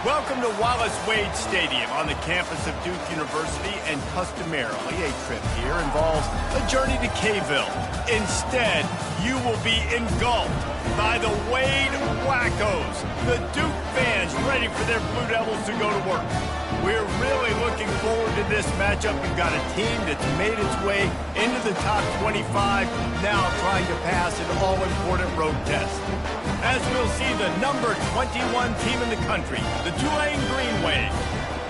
Welcome to Wallace Wade Stadium on the campus of Duke University, and customarily a trip here involves a journey to K-ville. Instead, you will be engulfed by the Wade Wackos, the Duke fans ready for their Blue Devils to go to work. We're really looking forward to this matchup. We've got a team that's made its way into the top 25, now trying to pass an all-important road test. As we'll see the number 21 team in the country, the Tulane Green Wave,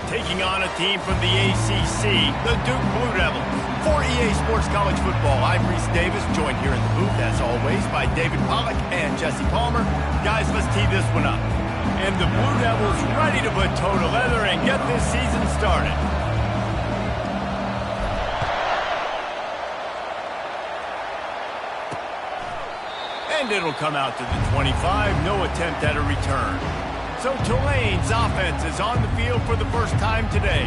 taking on a team from the ACC, the Duke Blue Devils. For EA Sports College Football, I'm Reese Davis, joined here in the booth, as always, by David Pollack and Jesse Palmer. Guys, let's tee this one up. And the Blue Devils ready to put toe to leather and get this season started. And it'll come out to the 25, no attempt at a return. So Tulane's offense is on the field for the first time today.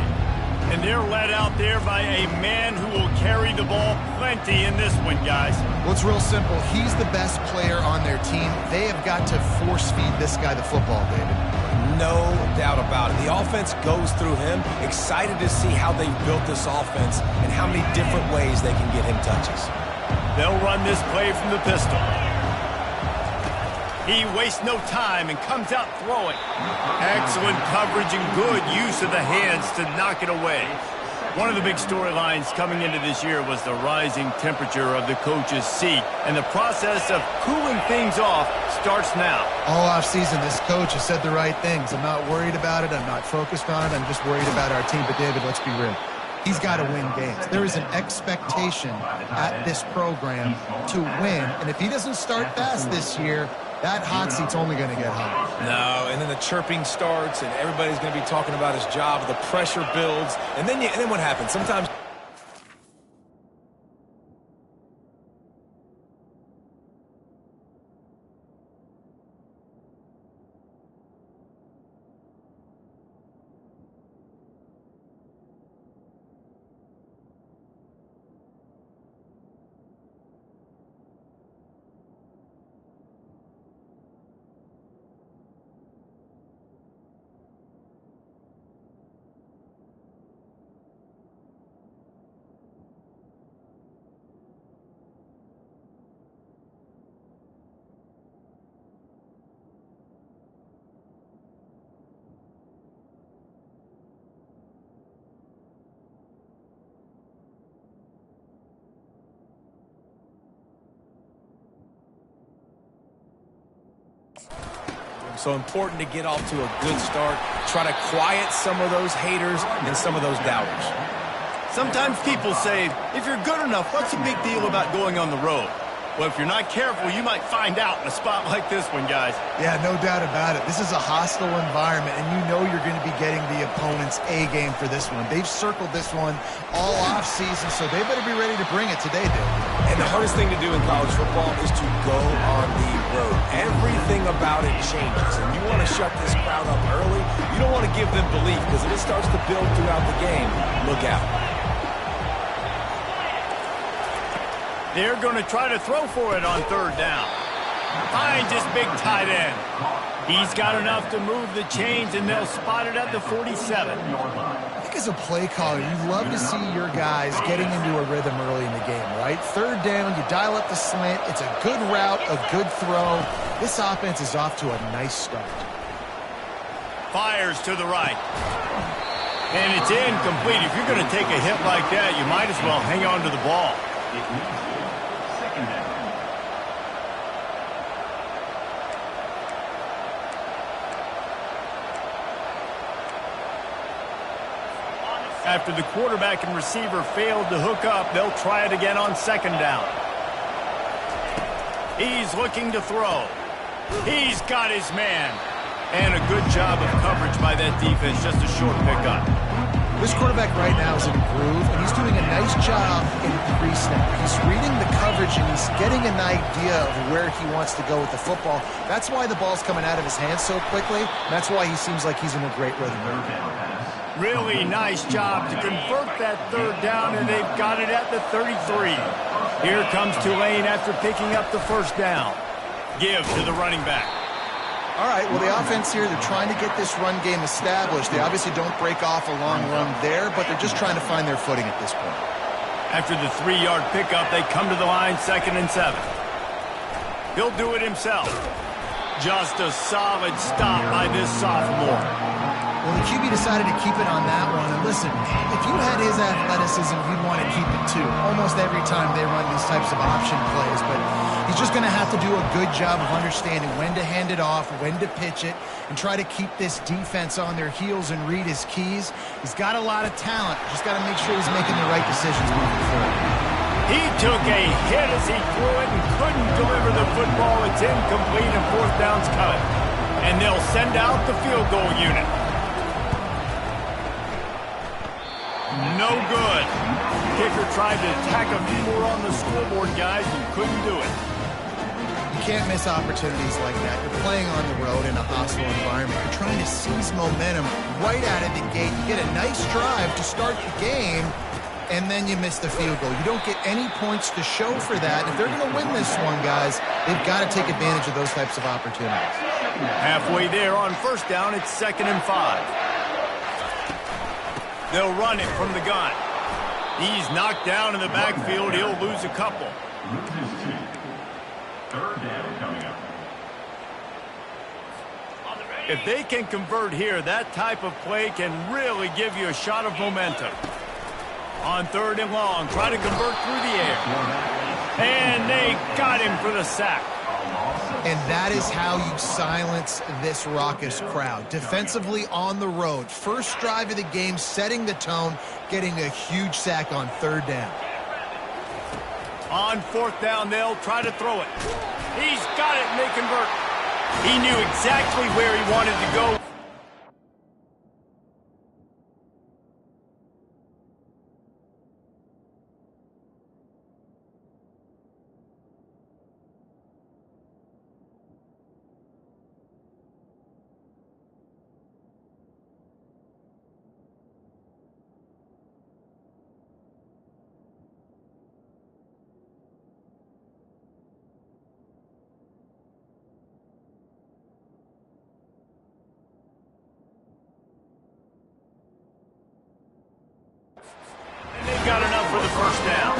And they're led out there by a man who will carry the ball plenty in this one, guys. Well, it's real simple. He's the best player on their team. They have got to force-feed this guy the football, David. No doubt about it. The offense goes through him. Excited to see how they've built this offense and how many different ways they can get him touches. They'll run this play from the pistol. He wastes no time and comes out throwing. Excellent coverage and good use of the hands to knock it away. One of the big storylines coming into this year was the rising temperature of the coach's seat, and the process of cooling things off starts now. All offseason, this coach has said the right things. I'm not worried about it. I'm not focused on it. I'm just worried about our team. But, David, let's be real. He's got to win games. There is an expectation at this program to win, and if he doesn't start fast this year, that hot seat's only going to get hot. No, and then the chirping starts, and everybody's going to be talking about his job. The pressure builds, and then what happens? Sometimes. So important to get off to a good start. Try to quiet some of those haters and some of those doubters. Sometimes people say, if you're good enough, what's the big deal about going on the road? Well, if you're not careful, you might find out in a spot like this one, guys. Yeah, no doubt about it. This is a hostile environment, and you know you're going to be getting the opponent's A game for this one. They've circled this one all offseason, so they better be ready to bring it today, Dave. And the hardest thing to do in college football is to go on the road. Everything about it changes, and you want to shut this crowd up early. You don't want to give them belief, because if it starts to build throughout the game, look out. They're going to try to throw for it on third down. Finds his big tight end. He's got enough to move the chains, and they'll spot it at the 47. I think as a play caller, you love to see your guys getting into a rhythm early in the game, right? Third down, you dial up the slant. It's a good route, a good throw. This offense is off to a nice start. Fires to the right. And it's incomplete. If you're going to take a hit like that, you might as well hang on to the ball. After the quarterback and receiver failed to hook up, they'll try it again on second down. He's looking to throw. He's got his man. And a good job of coverage by that defense, just a short pickup. This quarterback right now is in a groove, and he's doing a nice job in pre-snap. He's reading the coverage, and he's getting an idea of where he wants to go with the football. That's why the ball's coming out of his hands so quickly. That's why he seems like he's in a great rhythm. Really nice job to convert that third down, and they've got it at the 33. Here comes Tulane after picking up the first down. Give to the running back. All right, well, the offense here, they're trying to get this run game established. They obviously don't break off a long run there, but they're just trying to find their footing at this point. After the 3-yard pickup, they come to the line 2nd and 7. He'll do it himself. Just a solid stop by this sophomore. Well, the QB decided to keep it on that one. And listen, if you had his athleticism, you'd want to keep it too. Almost every time they run these types of option plays. But he's just going to have to do a good job of understanding when to hand it off, when to pitch it, and try to keep this defense on their heels and read his keys. He's got a lot of talent. Just got to make sure he's making the right decisions moving forward. He took a hit as he threw it and couldn't deliver the football. It's incomplete and 4th down's coming. And they'll send out the field goal unit. No good. Kicker tried to tack a few more on the scoreboard, guys, and couldn't do it. You can't miss opportunities like that. You're playing on the road in a hostile environment. You're trying to seize momentum right out of the gate. You get a nice drive to start the game, and then you miss the field goal. You don't get any points to show for that. If they're going to win this one, guys, they've got to take advantage of those types of opportunities. Halfway there on 1st down, it's 2nd and 5. They'll run it from the gun. He's knocked down in the backfield. He'll lose a couple. 3rd down coming up. If they can convert here, that type of play can really give you a shot of momentum. On 3rd and long, try to convert through the air. And they got him for the sack. And that is how you silence this raucous crowd. Defensively on the road. First drive of the game, setting the tone, getting a huge sack on 3rd down. On 4th down, they'll try to throw it. He's got it, and they convert. He knew exactly where he wanted to go. Got enough for the 1st down.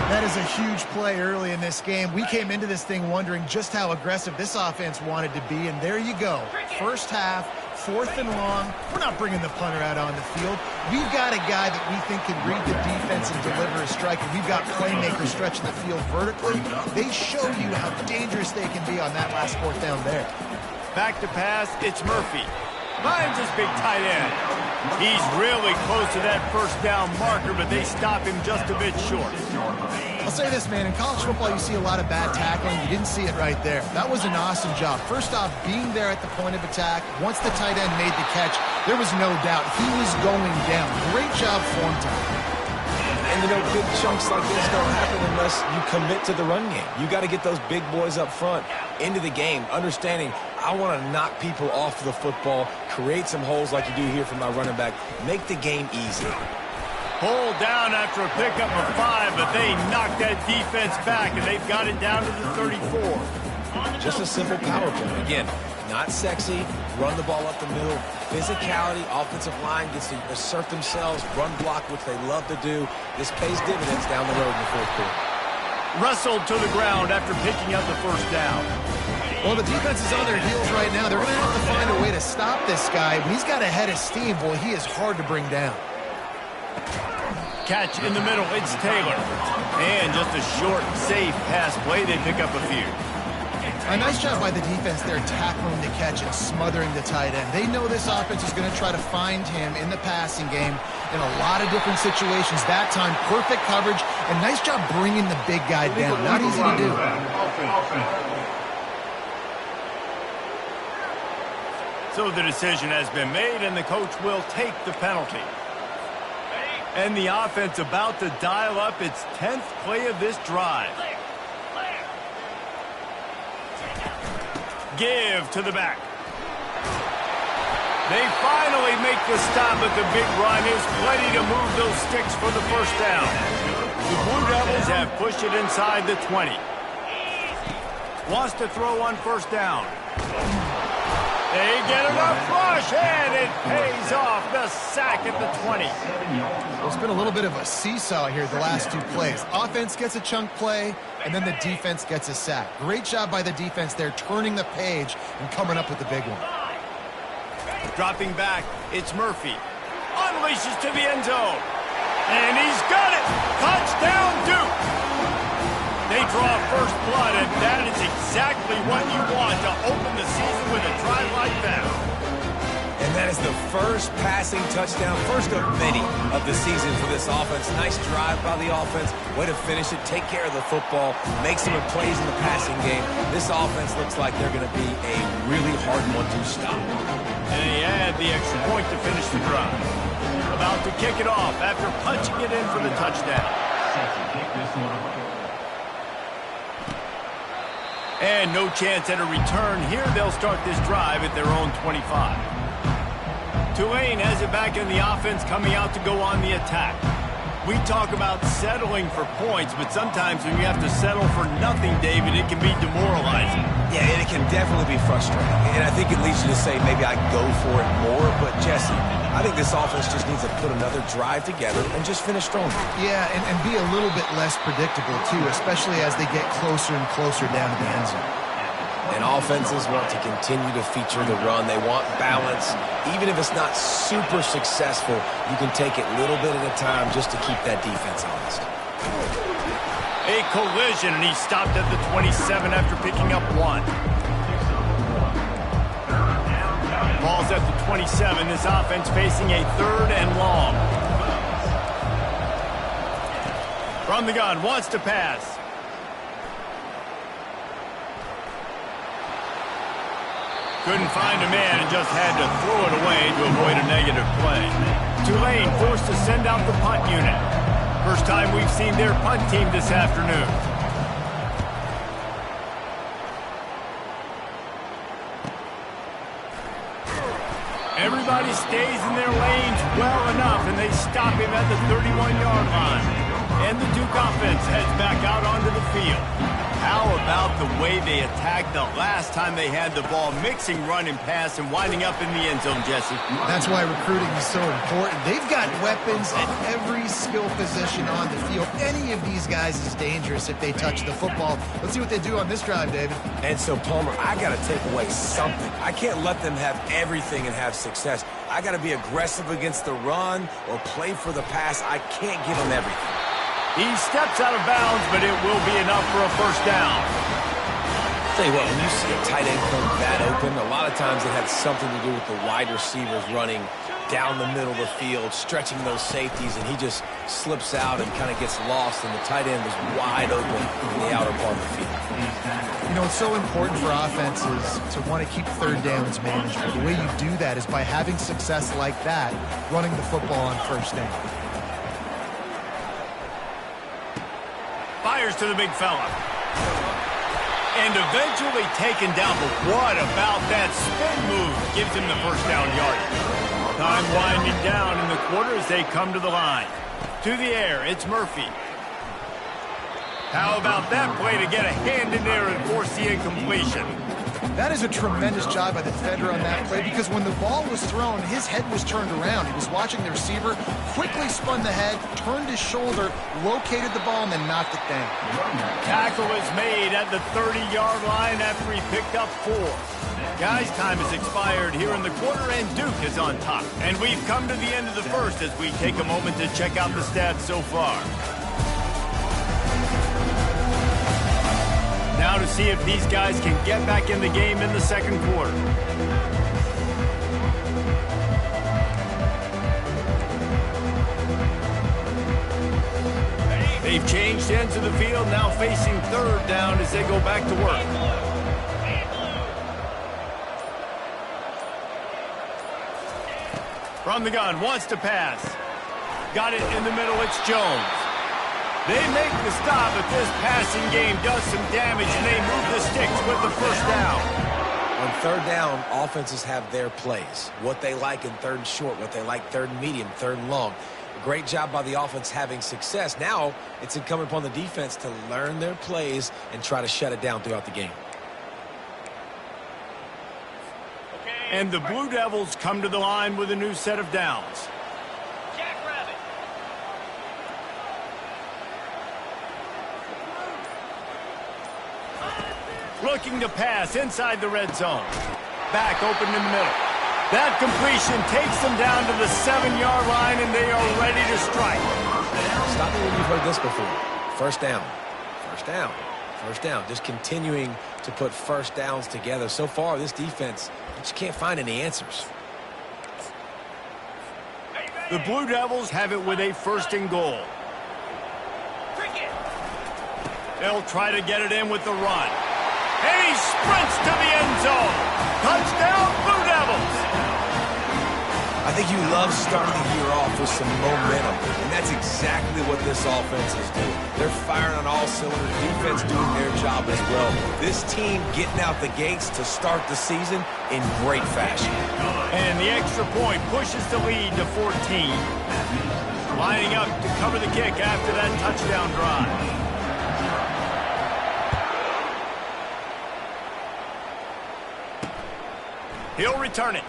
That is a huge play early in this game. We came into this thing wondering just how aggressive this offense wanted to be, and there you go. First half, 4th and long. We're not bringing the punter out on the field. We've got a guy that we think can read the defense and deliver a strike, and we've got playmakers stretching the field vertically. They show you how dangerous they can be on that last 4th down there. Back to pass, it's Murphy. Finds his big tight end. He's really close to that 1st down marker, but they stop him just a bit short. I'll say this, man. In college football, you see a lot of bad tackling. You didn't see it right there. That was an awesome job. First off, being there at the point of attack. Once the tight end made the catch, there was no doubt he was going down. Great job form time. And, you know, big chunks like this don't happen unless you commit to the run game. You got to get those big boys up front into the game, understanding I want to knock people off the football, create some holes like you do here for my running back, make the game easy. Pulled down after a pickup of 5, but they knocked that defense back, and they've got it down to the 34. Just a simple power play. Again, not sexy, run the ball up the middle, physicality, offensive line gets to assert themselves, run block, which they love to do. This pays dividends down the road in the 4th quarter. Wrestled to the ground after picking up the 1st down. Well, the defense is on their heels right now. They're going to have to find a way to stop this guy. When he's got a head of steam, boy, he is hard to bring down. Catch in the middle, it's Taylor. And just a short, safe pass play, they pick up a few. A nice job by the defense there, tackling the catch and smothering the tight end. They know this offense is going to try to find him in the passing game in a lot of different situations. That time, perfect coverage, and nice job bringing the big guy down. Not easy to do. So the decision has been made, and the coach will take the penalty. And the offense about to dial up its 10th play of this drive. Give to the back. They finally make the stop, but the big run is plenty to move those sticks for the 1st down. The Blue Devils have pushed it inside the 20. Wants to throw on 1st down. They get enough rush, and it pays off. The sack at the 20. There's been a little bit of a seesaw here the last two plays. Offense gets a chunk play, and then the defense gets a sack. Great job by the defense there, turning the page and coming up with the big one. Dropping back, it's Murphy. Unleashes to the end zone. And he's got it! Touchdown, Duke! They draw first blood, and that is exactly what you want to open the season with a drive like that. And that is the first passing touchdown, first of many of the season for this offense. Nice drive by the offense. Way to finish it, take care of the football, make some plays in the passing game. This offense looks like they're going to be a really hard one to stop. And he had the extra point to finish the drive. About to kick it off after punching it in for the touchdown. And no chance at a return. Here they'll start this drive at their own 25. Tulane has it back in the offense, coming out to go on the attack. We talk about settling for points, but sometimes when you have to settle for nothing, David, it can be demoralizing. Yeah, and it can definitely be frustrating. And I think it leads you to say maybe I go for it more. But, Jesse, I think this offense just needs to put another drive together and just finish strong. Yeah, and be a little bit less predictable, too, especially as they get closer and closer down to the end zone. And offenses want to continue to feature the run. They want balance. Even if it's not super successful, you can take it little bit at a time just to keep that defense honest. A collision, and he stopped at the 27 after picking up one. Ball's at the 27. This offense facing a 3rd and long. From the gun, wants to pass. Couldn't find a man and just had to throw it away to avoid a negative play. Tulane forced to send out the punt unit. First time we've seen their punt team this afternoon. Everybody stays in their lanes well enough, and they stop him at the 31-yard line. And the Duke offense heads back out onto the field. How about the way they attacked the last time they had the ball, mixing run and pass and winding up in the end zone, Jesse? That's why recruiting is so important. They've got weapons at every skill position on the field. Any of these guys is dangerous if they touch the football. Let's see what they do on this drive, David. And so, Palmer, I got to take away something. I can't let them have everything and have success. I got to be aggressive against the run or play for the pass. I can't give them everything. He steps out of bounds, but it will be enough for a first down. Tell you what, when you see a tight end come that open, a lot of times it had something to do with the wide receivers running down the middle of the field, stretching those safeties, and he just slips out and kind of gets lost, and the tight end was wide open in the outer part of the field. You know, it's so important for offenses to want to keep 3rd downs manageable. The way you do that is by having success like that, running the football on 1st down. Fires to the big fella. And eventually taken down, but what about that spin move? Gives him the first down yardage. Time winding down in the quarter as they come to the line. To the air, it's Murphy. How about that play to get a hand in there and force the incompletion? That is a tremendous job by the defender on that play because when the ball was thrown, his head was turned around. He was watching the receiver, quickly spun the head, turned his shoulder, located the ball, and then knocked it down. Tackle is made at the 30-yard line after he picked up 4. Guys, time has expired here in the quarter, and Duke is on top. And we've come to the end of the first as we take a moment to check out the stats so far. Now to see if these guys can get back in the game in the second quarter. They've changed ends of the field, now facing 3rd down as they go back to work. From the gun, wants to pass. Got it in the middle, it's Jones. They make the stop, but this passing game does some damage, and they move the sticks with the first down. On 3rd down, offenses have their plays. What they like in 3rd and short, what they like 3rd and medium, 3rd and long. Great job by the offense having success. Now it's incumbent upon the defense to learn their plays and try to shut it down throughout the game. And the Blue Devils come to the line with a new set of downs. Looking to pass inside the red zone. Back open in the middle. That completion takes them down to the 7-yard line, and they are ready to strike. Stop me when you've heard this before. First down. First down. First down. Just continuing to put first downs together. So far, this defense just can't find any answers. The Blue Devils have it with a 1st and goal. They'll try to get it in with the run. And he sprints to the end zone. Touchdown, Blue Devils. I think you love starting the year off with some momentum, and that's exactly what this offense is doing. They're firing on all cylinders, defense doing their job as well. This team getting out the gates to start the season in great fashion. And the extra point pushes the lead to 14. Lining up to cover the kick after that touchdown drive. He'll return it.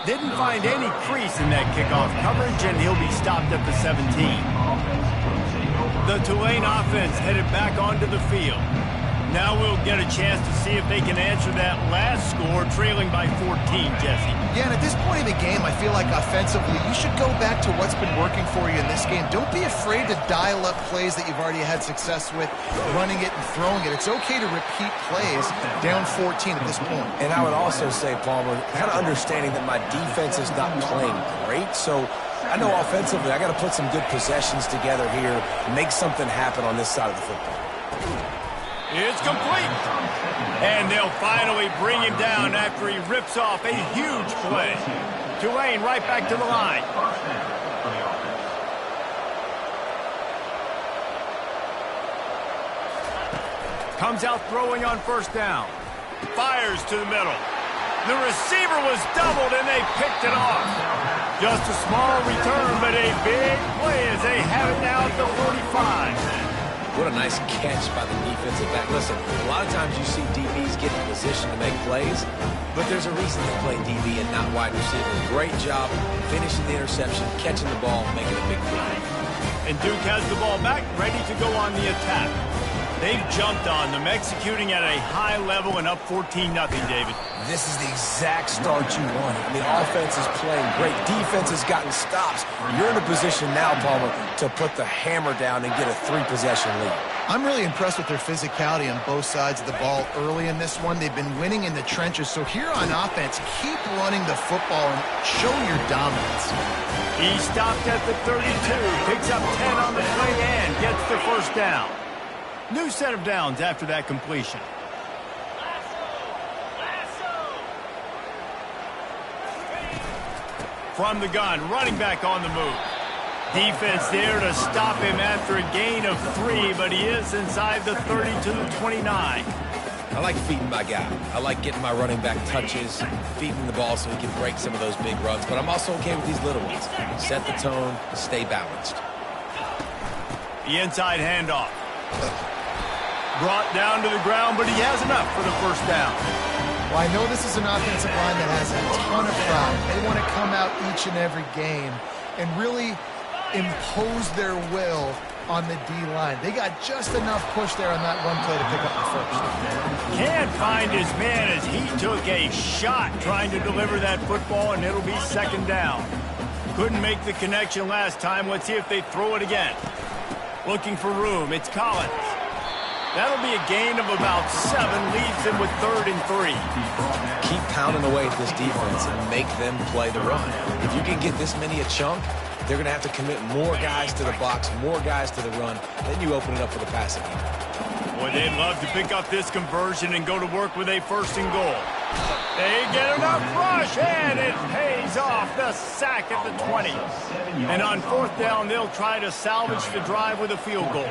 Didn't find any crease in that kickoff coverage, and he'll be stopped at the 17. The Tulane offense headed back onto the field. Now we'll get a chance to see if they can answer that last score, trailing by 14, Jesse. Yeah, and at this point in the game, I feel like offensively, you should go back to what's been working for you in this game. Don't be afraid to dial up plays that you've already had success with, running it and throwing it. It's okay to repeat plays down 14 at this point. And I would also say, Palmer, kind of understanding that my defense is not playing great, so I know offensively I got to put some good possessions together here and make something happen on this side of the football. It's complete. And they'll finally bring him down after he rips off a huge play. Tulane right back to the line. Comes out throwing on 1st down. Fires to the middle. The receiver was doubled and they picked it off. Just a small return, but a big play as they have it now at the 45. What a nice catch by the defensive back. Listen, a lot of times you see DBs get in position to make plays, but there's a reason they play DB and not wide receiver. Great job finishing the interception, catching the ball, making a big play. And Duke has the ball back, ready to go on the attack. They've jumped on them, executing at a high level and up 14-0, David. This is the exact start you wanted. The offense is playing great. Defense has gotten stops. You're in a position now, Palmer, to put the hammer down and get a 3-possession lead. I'm really impressed with their physicality on both sides of the ball early in this one. They've been winning in the trenches. So here on offense, keep running the football and show your dominance. He stopped at the 32, picks up 10 on the play and gets the 1st down. New set of downs after that completion. From the gun, running back on the move. Defense there to stop him after a gain of 3, but he is inside the 32-29. I like feeding my guy. I like getting my running back touches, feeding the ball so he can break some of those big runs, but I'm also okay with these little ones. Set the tone, stay balanced. The inside handoff. Brought down to the ground, but he has enough for the 1st down. Well, I know this is an offensive line that has a ton of pride. They want to come out each and every game and really impose their will on the D-line. They got just enough push there on that run play to pick up the 1st. Can't find his man as he took a shot trying to deliver that football, and it'll be 2nd down. Couldn't make the connection last time. Let's see if they throw it again. Looking for room. It's Collins. That'll be a gain of about 7, leaves him with 3rd and 3. Keep pounding away at this defense and make them play the run. If you can get this many a chunk, they're going to have to commit more guys to the box, more guys to the run. Then you open it up for the passing game. Boy, they'd love to pick up this conversion and go to work with a 1st and goal. They get enough rush, and it pays off. The sack at the 20. And on 4th down, they'll try to salvage the drive with a field goal.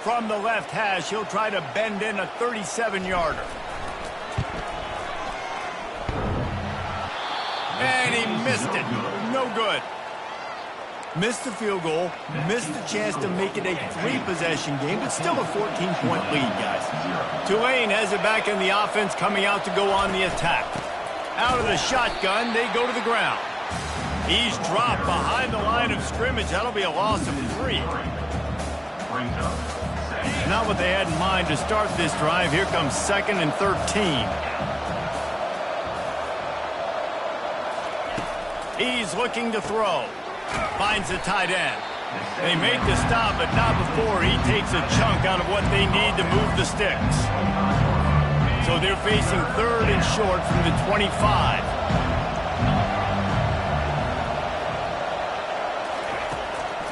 From the left hash, he'll try to bend in a 37-yarder. And he missed it. No good. Missed the field goal, missed the chance to make it a 3-possession game, but still a 14-point lead, guys. Tulane has it back in the offense, coming out to go on the attack. Out of the shotgun, they go to the ground. He's dropped behind the line of scrimmage. That'll be a loss of 3. Not what they had in mind to start this drive. Here comes 2nd and 13. He's looking to throw. Finds the tight end. They make the stop, but not before he takes a chunk out of what they need to move the sticks. So they're facing 3rd and short from the 25.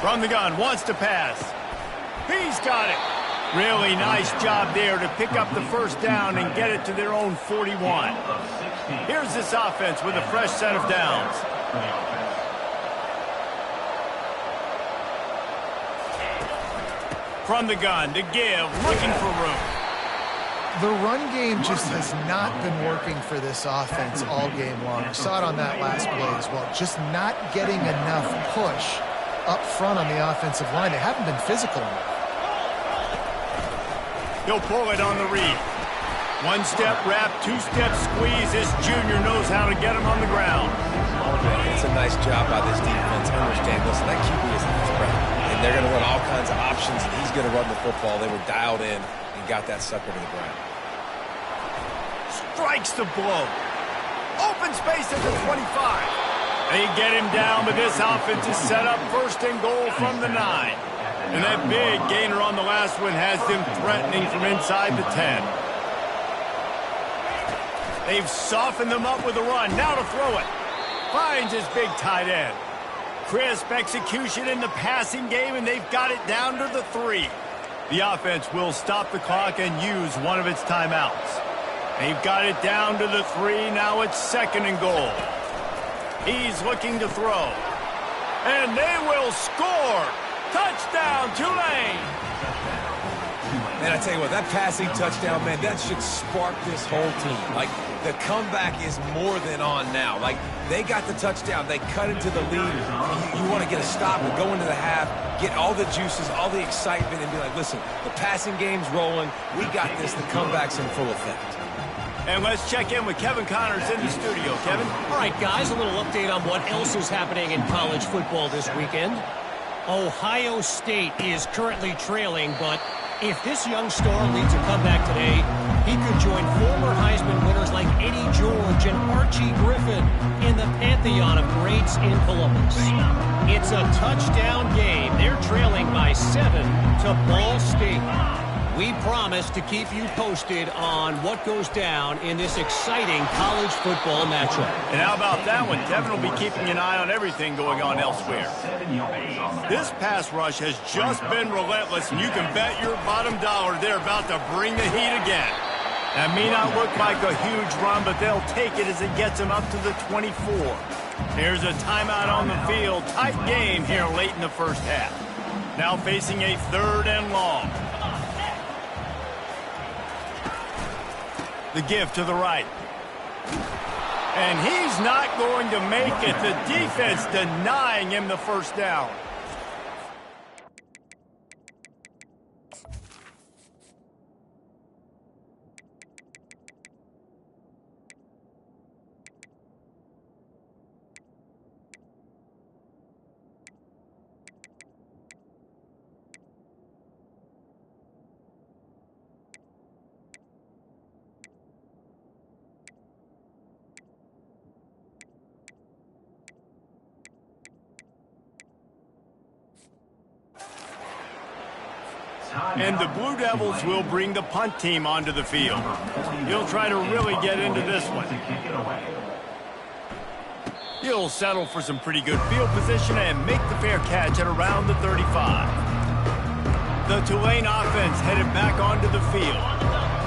From the gun, wants to pass. He's got it. Really nice job there to pick up the first down and get it to their own 41. Here's this offense with a fresh set of downs. From the gun to give, looking for room. The run game just has not been working for this offense all game long. We saw it on that last play as well. Just not getting enough push up front on the offensive line. They haven't been physical enough. He'll pull it on the read. 1-step wrap, 2-step squeeze. This junior knows how to get him on the ground. It's a nice job by this defense. Understand, listen, that QB is a threat. And they're going to run all kinds of options, and he's going to run the football. They were dialed in and got that sucker to the ground. Strikes the blow. Open space at the 25. They get him down, but this offense is set up 1st and goal from the 9. And that big gainer on the last one has them threatening from inside the 10. They've softened them up with a run. Now to throw it. Finds his big tight end. Crisp execution in the passing game, and they've got it down to the 3. The offense will stop the clock and use one of its timeouts. They've got it down to the 3. Now it's 2nd and goal. He's looking to throw. And they will score. Touchdown, Tulane. Man, I tell you what, that passing touchdown, man, that should spark this whole team. Like, the comeback is more than on now. Like, they got the touchdown. They cut into the lead. You want to get a stop and go into the half, get all the juices, all the excitement, and be like, listen, the passing game's rolling. We got this. The comeback's in full effect. And let's check in with Kevin Connors in the studio. Kevin? All right, guys, a little update on what else is happening in college football this weekend. Ohio State is currently trailing, but if this young star leads a comeback today, he could join former Heisman winners like Eddie George and Archie Griffin in the pantheon of greats in Columbus. It's a touchdown game. They're trailing by 7 to Ball State. We promise to keep you posted on what goes down in this exciting college football matchup. And how about that one? Kevin will be keeping an eye on everything going on elsewhere. This pass rush has just been relentless, and you can bet your bottom dollar they're about to bring the heat again. That may not look like a huge run, but they'll take it as it gets them up to the 24. Here's a timeout on the field. Tight game here late in the first half. Now facing a 3rd and long. The give to the right. And he's not going to make it. The defense denying him the first down. And the Blue Devils will bring the punt team onto the field. He'll try to really get into this one. He'll settle for some pretty good field position and make the fair catch at around the 35. The Tulane offense headed back onto the field.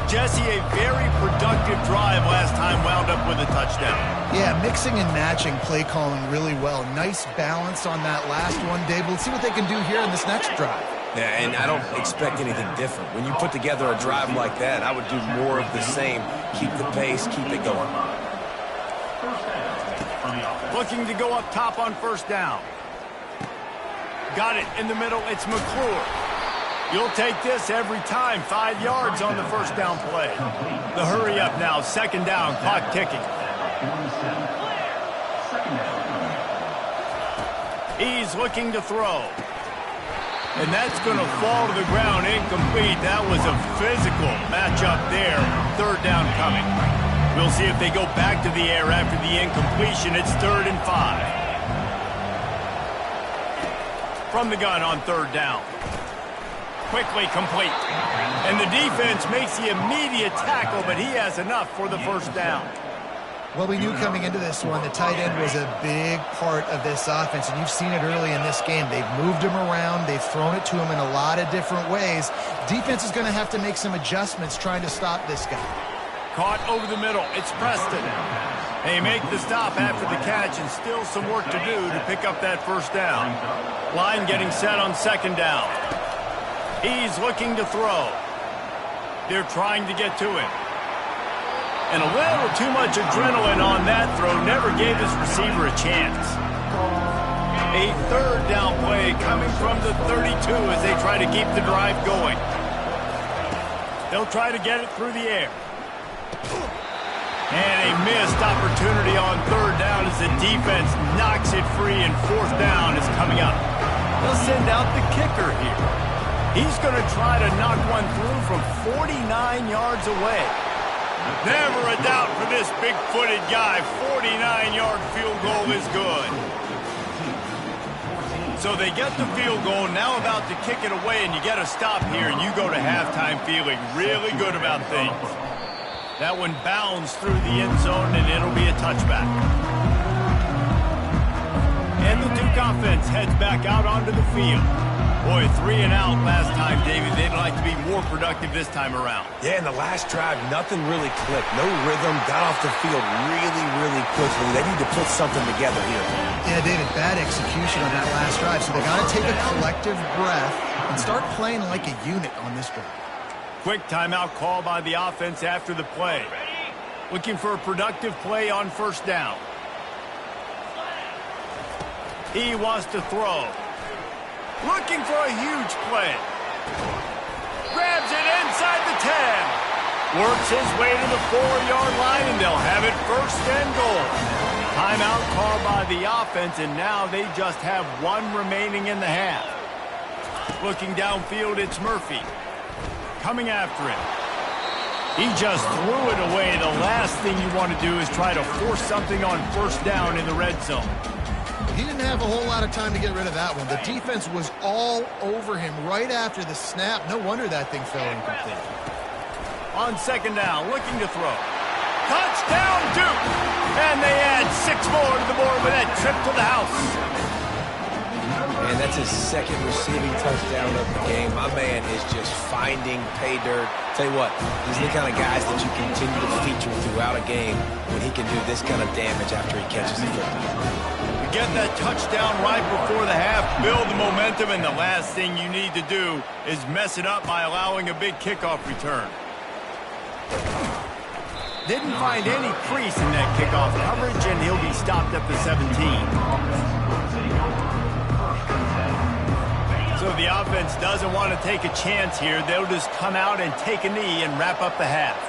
Jesse, a very productive drive last time wound up with a touchdown. Yeah, mixing and matching play calling really well. Nice balance on that last one, Dave. Let's see what they can do here in this next drive. Yeah, and I don't expect anything different. When you put together a drive like that, I would do more of the same. Keep the pace, keep it going. Looking to go up top on first down. Got it in the middle. It's McClure. You'll take this every time. 5 yards on the first down play. The hurry up now. 2nd down. Clock ticking. He's looking to throw. And that's going to fall to the ground incomplete. That was a physical matchup there. Third down coming. We'll see if they go back to the air after the incompletion. It's 3rd and 5. From the gun on 3rd down. Quickly complete. And the defense makes the immediate tackle, but he has enough for the 1st down. Well, we knew coming into this one, the tight end was a big part of this offense, and you've seen it early in this game. They've moved him around. They've thrown it to him in a lot of different ways. Defense is going to have to make some adjustments trying to stop this guy. Caught over the middle. It's Preston. They make the stop after the catch, and still some work to do to pick up that 1st down. Line getting set on 2nd down. He's looking to throw. They're trying to get to him. And a little too much adrenaline on that throw never gave his receiver a chance. A 3rd down play coming from the 32 as they try to keep the drive going. They'll try to get it through the air. And a missed opportunity on 3rd down as the defense knocks it free, and 4th down is coming up. They'll send out the kicker here. He's going to try to knock one through from 49 yards away. Never a doubt for this big-footed guy. 49-yard field goal is good. So they get the field goal, now about to kick it away, and you get a stop here, and you go to halftime feeling really good about things. That one bounds through the end zone, and it'll be a touchback. And the Duke offense heads back out onto the field. Boy, 3 and out last time, David. They'd like to be more productive this time around. Yeah, in the last drive, nothing really clicked. No rhythm, got off the field really quickly. They need to put something together here. Yeah, David, bad execution on that last drive. So they got to take a collective breath and start playing like a unit on this drive. Quick timeout call by the offense after the play. Looking for a productive play on 1st down. He wants to throw. Looking for a huge play. Grabs it inside the 10. Works his way to the 4-yard line, and they'll have it 1st and goal. Timeout called by the offense, and now they just have 1 remaining in the half. Looking downfield, it's Murphy. Coming after him. He just threw it away. The last thing you want to do is try to force something on 1st down in the red zone. He didn't have a whole lot of time to get rid of that one. The defense was all over him right after the snap. No wonder that thing fell incomplete. On 2nd down, looking to throw. Touchdown, Duke! And they add 6 more to the board with that trip to the house. And that's his 2nd receiving touchdown of the game. My man is just finding pay dirt. Tell you what, these are the kind of guys that you continue to feature throughout a game when he can do this kind of damage after he catches the football. Get that touchdown right before the half, build the momentum, and the last thing you need to do is mess it up by allowing a big kickoff return. Didn't find any crease in that kickoff coverage, and he'll be stopped at the 17. So the offense doesn't want to take a chance here. They'll just come out and take a knee and wrap up the half.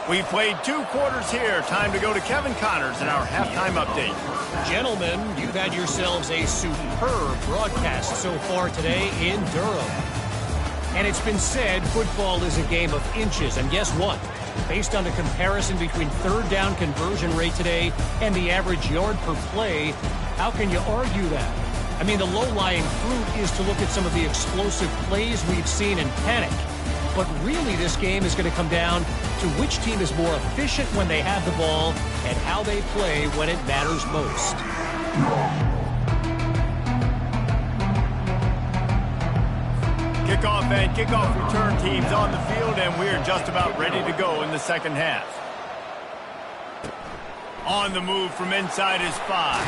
We played 2 quarters here. Time to go to Kevin Connors in our halftime update. Gentlemen, you've had yourselves a superb broadcast so far today in Durham. And it's been said football is a game of inches. And guess what? Based on the comparison between 3rd down conversion rate today and the average yard per play, how can you argue that? I mean, the low-lying fruit is to look at some of the explosive plays we've seen in panic. But really, this game is going to come down to which team is more efficient when they have the ball and how they play when it matters most. Kickoff and kickoff return teams on the field, and we're just about ready to go in the 2nd half. On the move from inside is 5.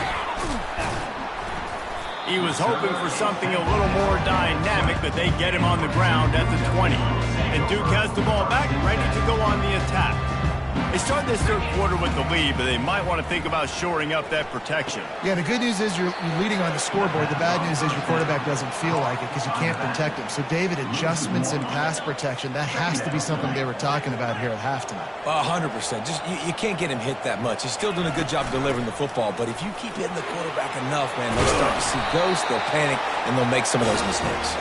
He was hoping for something a little more dynamic, but they get him on the ground at the 20. And Duke has the ball back, ready to go on the attack. They start this third quarter with the lead, but they might want to think about shoring up that protection. Yeah, the good news is you're leading on the scoreboard. The bad news is your quarterback doesn't feel like it because you can't protect him. So, David, adjustments in pass protection, that has to be something they were talking about here at halftime. 100%. Just you can't get him hit that much. He's still doing a good job delivering the football, but if you keep hitting the quarterback enough, man, they'll start to see ghosts, they'll panic, and they'll make some of those mistakes.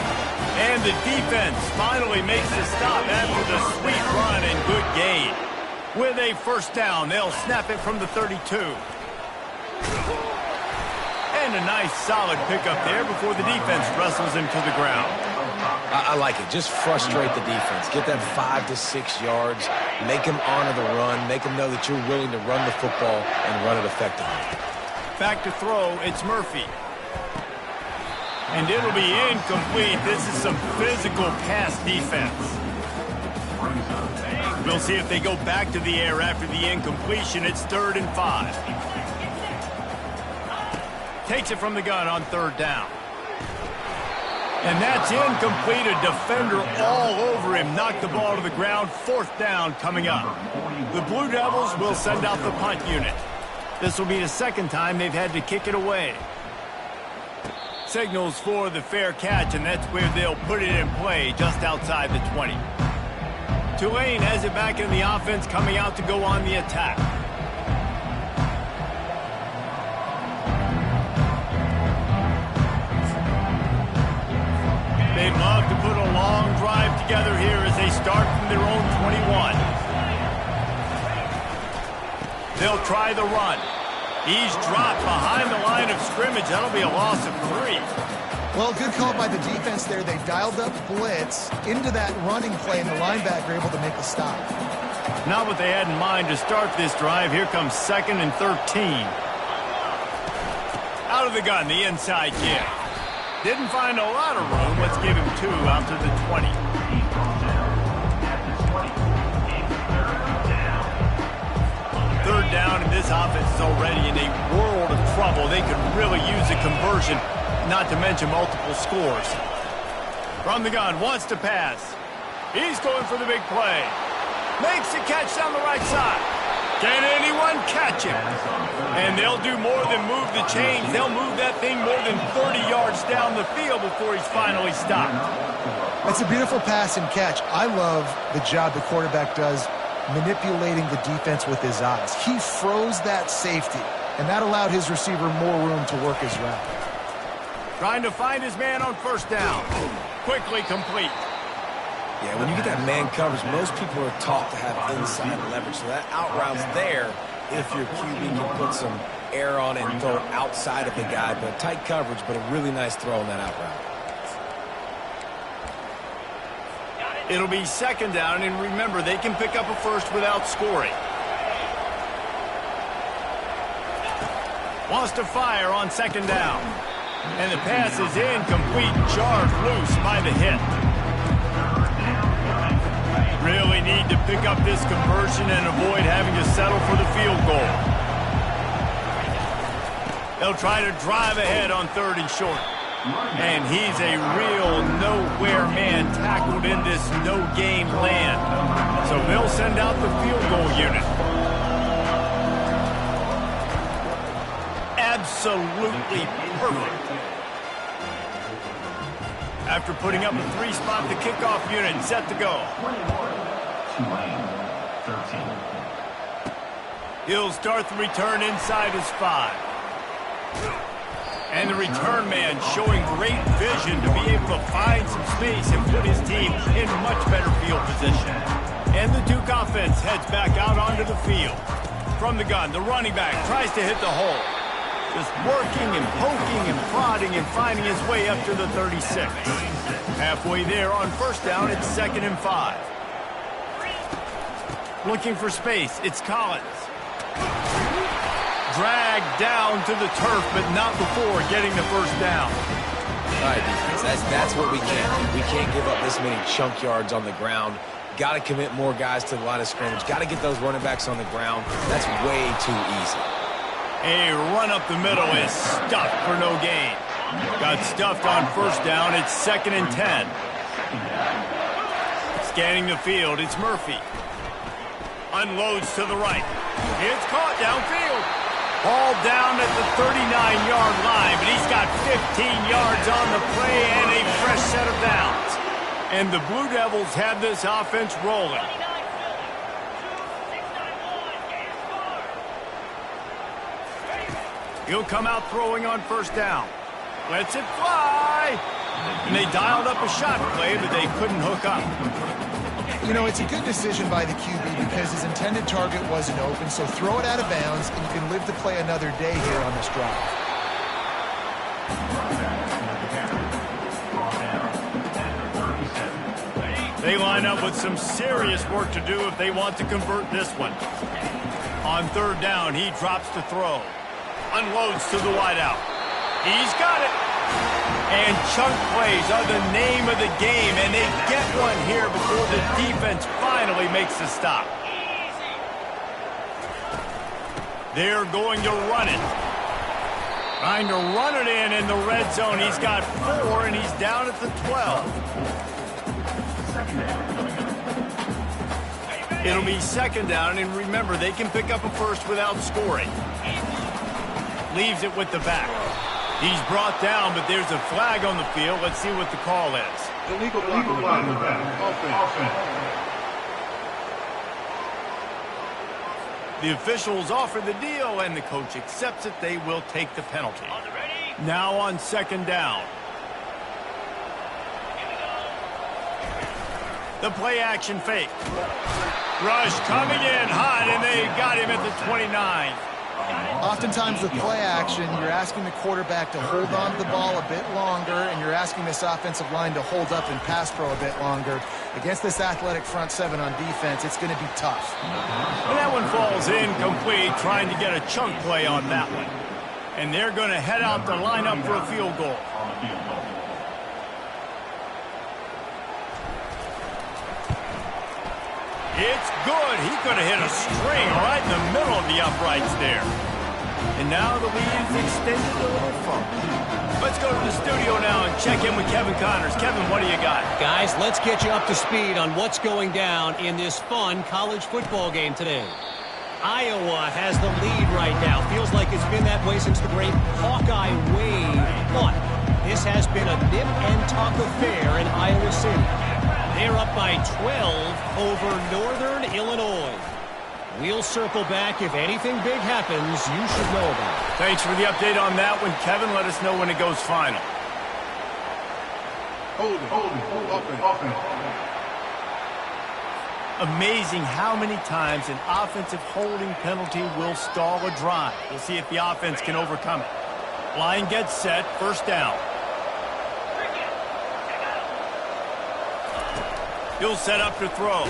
And the defense finally makes the stop after the sweet run and good gain. With a first down, they'll snap it from the 32. And a nice solid pickup there before the defense wrestles him to the ground. I like it. Just frustrate the defense. Get that 5 to 6 yards. Make them honor the run. Make them know that you're willing to run the football and run it effectively. Back to throw, it's Murphy. And it'll be incomplete. This is some physical pass defense. We'll see if they go back to the air after the incompletion. It's 3rd and 5. Takes it from the gun on 3rd down. And that's incomplete. A defender all over him. Knocked the ball to the ground. 4th down coming up. The Blue Devils will send out the punt unit. This will be the 2nd time they've had to kick it away. Signals for the fair catch, and that's where they'll put it in play, just outside the 20. Tulane has it back in the offense, coming out to go on the attack. They'd love to put a long drive together here as they start from their own 21. They'll try the run. He's dropped behind the line of scrimmage. That'll be a loss of 3. Well, good call by the defense there. They dialed up blitz into that running play, and the linebacker able to make the stop. Not what they had in mind to start this drive. Here comes 2nd and 13. Out of the gun, the inside kick. Didn't find a lot of room. Let's give him 2 out to the 20. Third down, and this offense is already in a world of trouble. They could really use a conversion, not to mention multiple scores. From the gun, wants to pass. He's going for the big play. Makes the catch down the right side. Can anyone catch him? And they'll do more than move the chains. They'll move that thing more than 30 yards down the field before he's finally stopped. That's a beautiful pass and catch. I love the job the quarterback does manipulating the defense with his eyes. He froze that safety, and that allowed his receiver more room to work his route. Trying to find his man on 1st down. Quickly complete. Yeah, when you get that man coverage, most people are taught to have inside leverage. So that out route's there if your QB can put some air on it and throw it outside of the guy. But tight coverage, but a really nice throw on that out route. It'll be 2nd down, and remember, they can pick up a first without scoring. Wants to fire on 2nd down. And the pass is incomplete, jarred loose by the hit. Really need to pick up this conversion and avoid having to settle for the field goal. They'll try to drive ahead on 3rd and short. And he's a real nowhere man tackled in this no-game land. So they'll send out the field goal unit. Absolutely perfect. After putting up a 3-spot, the kickoff unit set to go. He'll start the return inside his 5. And the return man showing great vision to be able to find some space and put his team in much better field position. And the Duke offense heads back out onto the field. From the gun, the running back tries to hit the hole. Just working and poking and prodding and finding his way up to the 36. Halfway there on 1st down, it's 2nd and 5. Looking for space, it's Collins. Dragged down to the turf, but not before getting the 1st down. All right, defense, that's what we can't do. We can't give up this many chunk yards on the ground. Got to commit more guys to the line of scrimmage. Got to get those running backs on the ground. That's way too easy. A run up the middle is stuffed for no gain. Got stuffed on first down. It's 2nd and 10. Scanning the field, it's Murphy. Unloads to the right. It's caught downfield. Ball down at the 39-yard line, but he's got 15 yards on the play and a fresh set of downs. And the Blue Devils have this offense rolling. He'll come out throwing on first down. Lets it fly. And they dialed up a shot play, but they couldn't hook up. You know, it's a good decision by the QB because his intended target wasn't open, so throw it out of bounds, and you can live to play another day here on this drive. They line up with some serious work to do if they want to convert this one. On third down, he drops to throw. Unloads to the wideout. He's got it. And chunk plays are the name of the game, and they get one here before the defense finally makes the stop. They're going to run it. Trying to run it in the red zone. He's got 4, and he's down at the 12. It'll be 2nd down, and remember, they can pick up a first without scoring. Leaves it with the back. He's brought down, but there's a flag on the field. Let's see what the call is. Illegal flag. Offense. The officials offer the deal, and the coach accepts it. They will take the penalty. Now on 2nd down. The play action fake. Rush coming in hot, and they got him at the 29. Oftentimes with play action, you're asking the quarterback to hold on to the ball a bit longer, and you're asking this offensive line to hold up in pass pro a bit longer. Against this athletic front seven on defense, it's going to be tough. And that one falls incomplete, trying to get a chunk play on that one. And they're going to head out to line up for a field goal. It's good. He could have hit a string right in the middle of the uprights there. And now the lead is extended a little further. Let's go to the studio now and check in with Kevin Connors. Kevin, what do you got? Guys, let's get you up to speed on what's going down in this fun college football game today. Iowa has the lead right now. Feels like it's been that way since the great Hawkeye wave. But this has been a nip and tuck affair in Iowa City. They're up by 12 over Northern Illinois. We'll circle back. If anything big happens, you should know about it. Thanks for the update on that one, Kevin. Let us know when it goes final. Hold it. Amazing how many times an offensive holding penalty will stall a drive. We'll see if the offense can overcome it. Line gets set, first down. He'll set up to throw.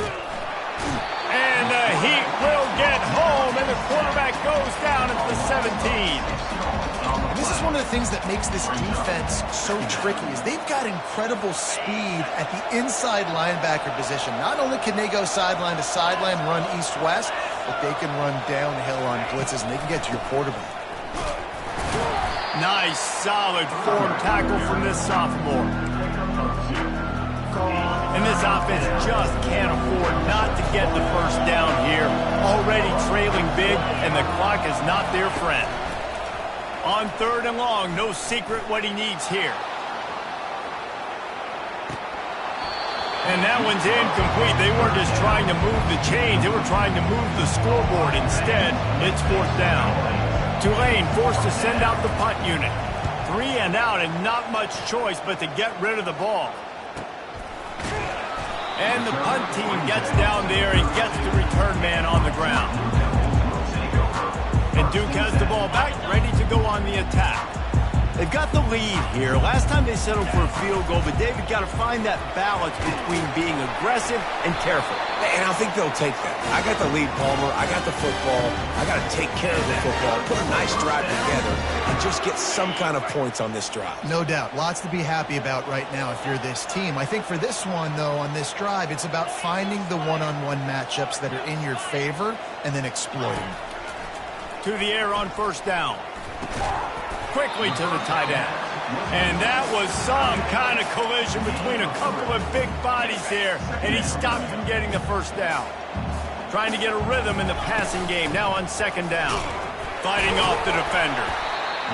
And the Heat will get home, and the quarterback goes down at the 17. This is one of the things that makes this defense so tricky is they've got incredible speed at the inside linebacker position. Not only can they go sideline to sideline, run east-west, but they can run downhill on blitzes, and they can get to your quarterback. Nice, solid form tackle from this sophomore. And this offense just can't afford not to get the first down here. Already trailing big, and the clock is not their friend. On 3rd and long, no secret what he needs here. And that one's incomplete. They weren't just trying to move the chains. They were trying to move the scoreboard. Instead, it's 4th down. Tulane forced to send out the punt unit. 3 and out, and not much choice but to get rid of the ball. And the punt team gets down there and gets the return man on the ground. And Duke has the ball back, ready to go on the attack. They've got the lead here. Last time they settled for a field goal, but David got to find that balance between being aggressive and careful. And I think they'll take that. I got the lead, Palmer. I got the football. I got to take care of the football, put a nice drive together, and just get some kind of points on this drive. No doubt. Lots to be happy about right now if you're this team. I think for this one, though, on this drive, it's about finding the one-on-one matchups that are in your favor and then exploiting them. To the air on first down. Quickly to the tight end. And that was some kind of collision between a couple of big bodies there, and he stopped from getting the first down. Trying to get a rhythm in the passing game, now on second down. Fighting off the defender.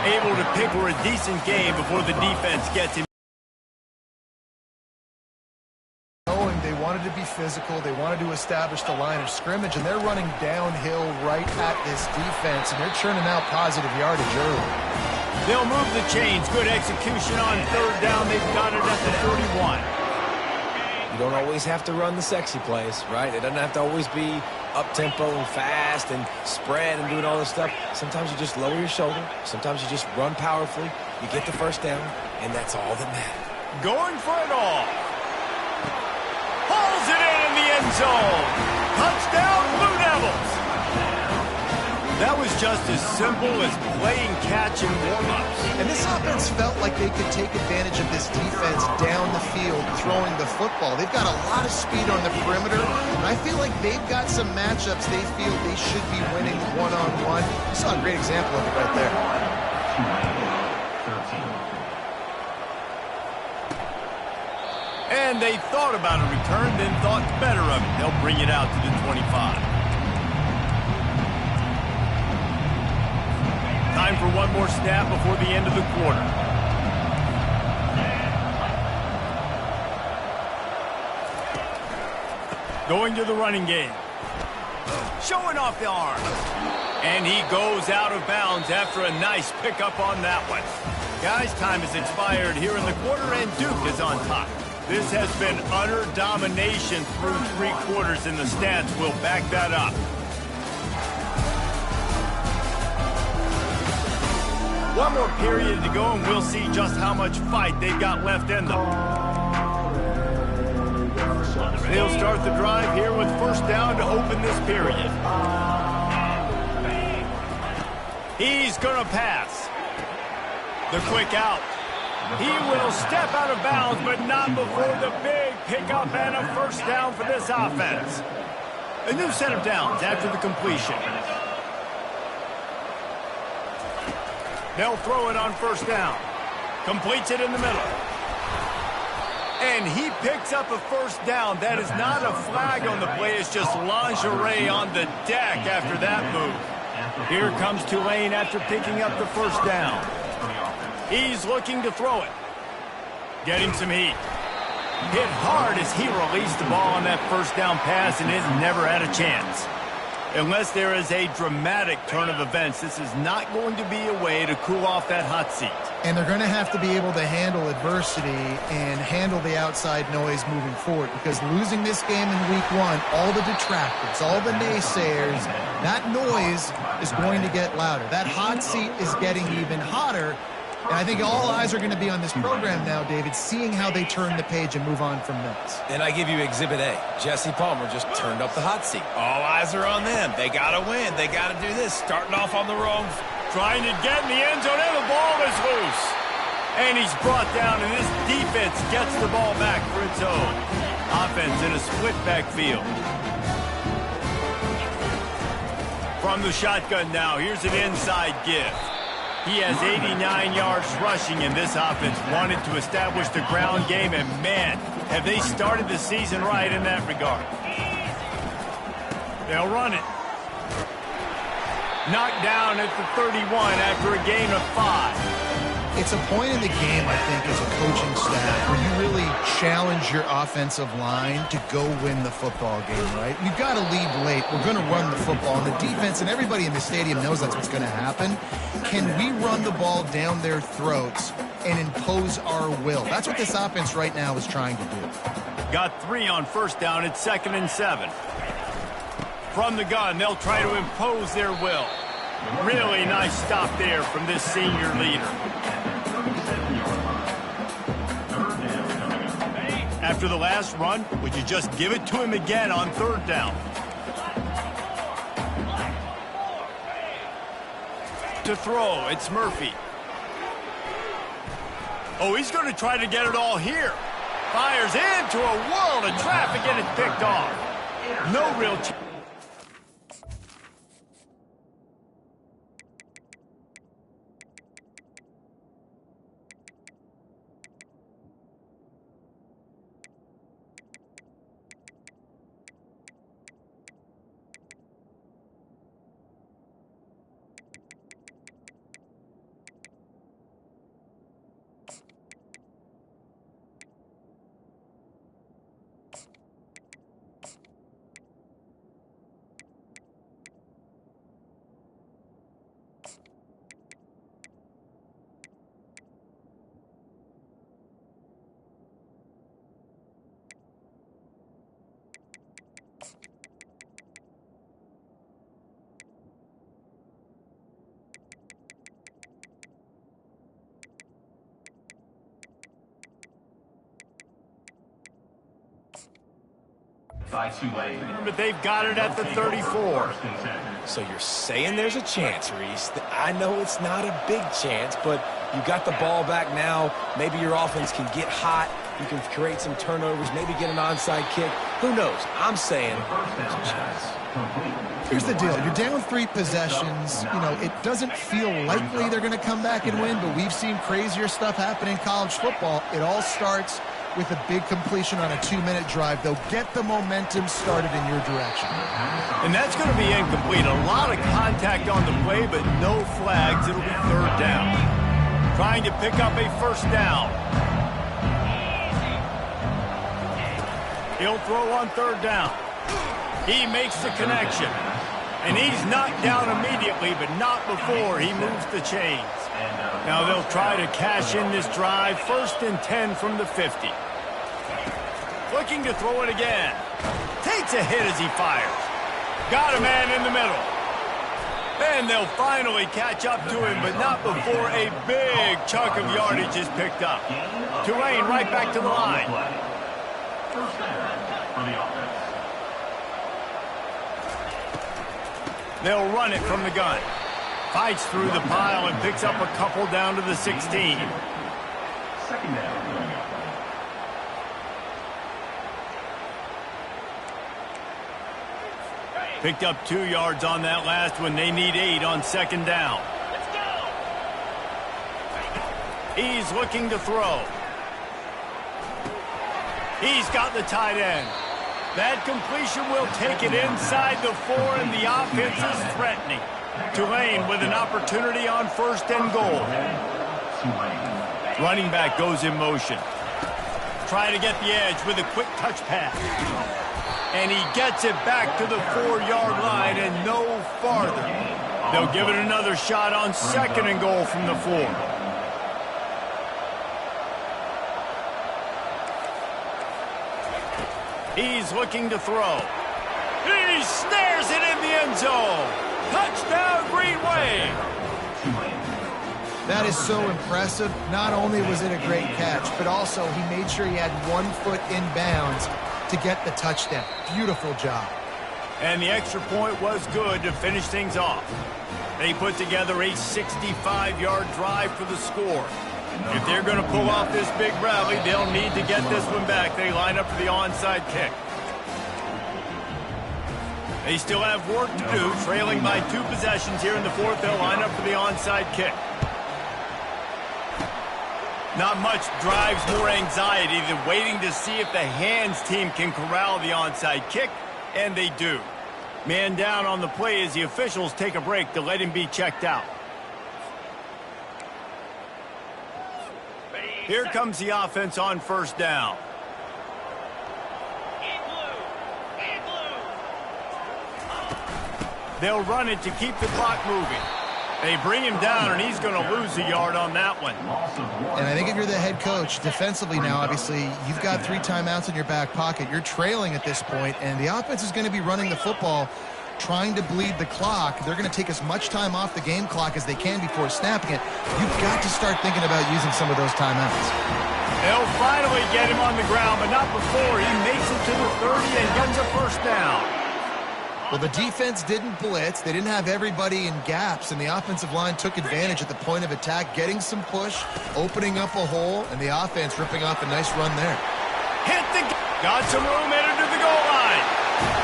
Able to pick for a decent game before the defense gets him. They wanted to be physical. They wanted to establish the line of scrimmage, and they're running downhill right at this defense, and they're churning out positive yardage early. They'll move the chains. Good execution on third down. They've got it at the 31. You don't always have to run the sexy plays, right? It doesn't have to always be up-tempo and fast and spread and doing all this stuff. Sometimes you just lower your shoulder. Sometimes you just run powerfully. You get the first down, and that's all that matters. Going for it all. Hauls it in the end zone. Touchdown, Blue Devils. That was just as simple as playing catch and warm-ups. And this offense felt like they could take advantage of this defense down the field throwing the football. They've got a lot of speed on the perimeter, and I feel like they've got some matchups they feel they should be winning one-on-one. You saw a great example of it right there. And they thought about a return, then thought better of it. They'll bring it out to the 25. Time for one more snap before the end of the quarter. Going to the running game. Showing off the arm. And he goes out of bounds after a nice pickup on that one. Guys, time has expired here in the quarter, and Duke is on top. This has been utter domination through 3 quarters, and the stats will back that up. One more period to go, and we'll see just how much fight they've got left in them. They'll start the drive here with first down to open this period. He's going to pass. The quick out. He will step out of bounds, but not before the big pickup and a first down for this offense. A new set of downs after the completion. They'll throw it on first down. Completes it in the middle. And he picks up a first down. That is not a flag on the play. It's just lingerie on the deck after that move. Here comes Tulane after picking up the first down. He's looking to throw it. Getting some heat. Hit hard as he released the ball on that first down pass and is never had a chance. Unless there is a dramatic turn of events, this is not going to be a way to cool off that hot seat. And they're going to have to be able to handle adversity and handle the outside noise moving forward, because losing this game in week 1, all the detractors, all the naysayers, that noise is going to get louder. That hot seat is getting even hotter. And I think all eyes are going to be on this program now, David, seeing how they turn the page and move on from this. And I give you Exhibit A. Jesse Palmer just turned up the hot seat. All eyes are on them. They got to win. They got to do this. Starting off on the wrong. Trying to get in the end zone, and the ball is loose. And he's brought down, and this defense gets the ball back for its own. Offense in a split backfield. From the shotgun now, here's an inside give. He has 89 yards rushing, and this offense wanted to establish the ground game, and man, have they started the season right in that regard. They'll run it. Knocked down at the 31 after a gain of 5. It's a point in the game, I think, as a coaching staff, where you really challenge your offensive line to go win the football game, right? We've got to lead late. We're going to run the football. And the defense and everybody in the stadium knows that's what's going to happen. Can we run the ball down their throats and impose our will? That's what this offense right now is trying to do. Got 3 on first down. It's 2nd and 7. From the gun, they'll try to impose their will. Really nice stop there from this senior leader. After the last run, would you just give it to him again on 3rd down? To throw, it's Murphy. Oh, he's going to try to get it all here. Fires into a world of traffic, and it's picked off. No real chance. But they've got it at the 34. So you're saying there's a chance, Reese. I know it's not a big chance, but you got the ball back now. Maybe your offense can get hot. You can create some turnovers, maybe get an onside kick. Who knows? I'm saying there's a chance. Here's the deal. You're down 3 possessions. You know, it doesn't feel likely they're going to come back and win, but we've seen crazier stuff happen in college football. It all starts with a big completion on a 2-minute drive. They'll get the momentum started in your direction. And that's going to be incomplete. A lot of contact on the play, but no flags. It'll be 3rd down. Trying to pick up a 1st down. He'll throw on 3rd down. He makes the connection. And he's knocked down immediately, but not before he moves the chains. Now they'll try to cash in this drive. 1st and 10 from the 50. Looking to throw it again. Takes a hit as he fires. Got a man in the middle. And they'll finally catch up to him, but not before a big chunk of yardage is picked up. Tulane right back to the line. First down for the offense. They'll run it from the gun. Fights through the pile and picks up a couple down to the 16. 2nd down. Picked up 2 yards on that last one. They need 8 on 2nd down. Let's go! He's looking to throw. He's got the tight end. That completion will take it inside the 4, and the offense is threatening. Tulane with an opportunity on 1st and goal. Running back goes in motion. Try to get the edge with a quick touch pass. And he gets it back to the 4-yard line and no farther. They'll give it another shot on 2nd and goal from the 4. He's looking to throw. He snares it in the end zone. Touchdown, Green Wave. That is so impressive. Not only was it a great catch, but also he made sure he had 1 foot in bounds to get the touchdown. Beautiful job. And the extra point was good to finish things off. They put together a 65-yard drive for the score. If they're going to pull off this big rally, they'll need to get this one back. They line up for the onside kick. They still have work to do, trailing by 2 possessions here in the 4th. They'll line up for the onside kick. Not much drives more anxiety than waiting to see if the hands team can corral the onside kick, and they do. Man down on the play as the officials take a break to let him be checked out. Here comes the offense on 1st down. They'll run it to keep the clock moving. They bring him down, and he's going to lose a yard on that one. And I think if you're the head coach, defensively now, obviously, you've got 3 timeouts in your back pocket. You're trailing at this point, and the offense is going to be running the football, trying to bleed the clock. They're going to take as much time off the game clock as they can before snapping it. You've got to start thinking about using some of those timeouts. They'll finally get him on the ground, but not before he makes it to the 30 and gets a 1st down. Well, the defense didn't blitz. They didn't have everybody in gaps, and the offensive line took advantage at the point of attack, getting some push, opening up a hole, and the offense ripping off a nice run there. Hit the... Got some room headed to the goal line.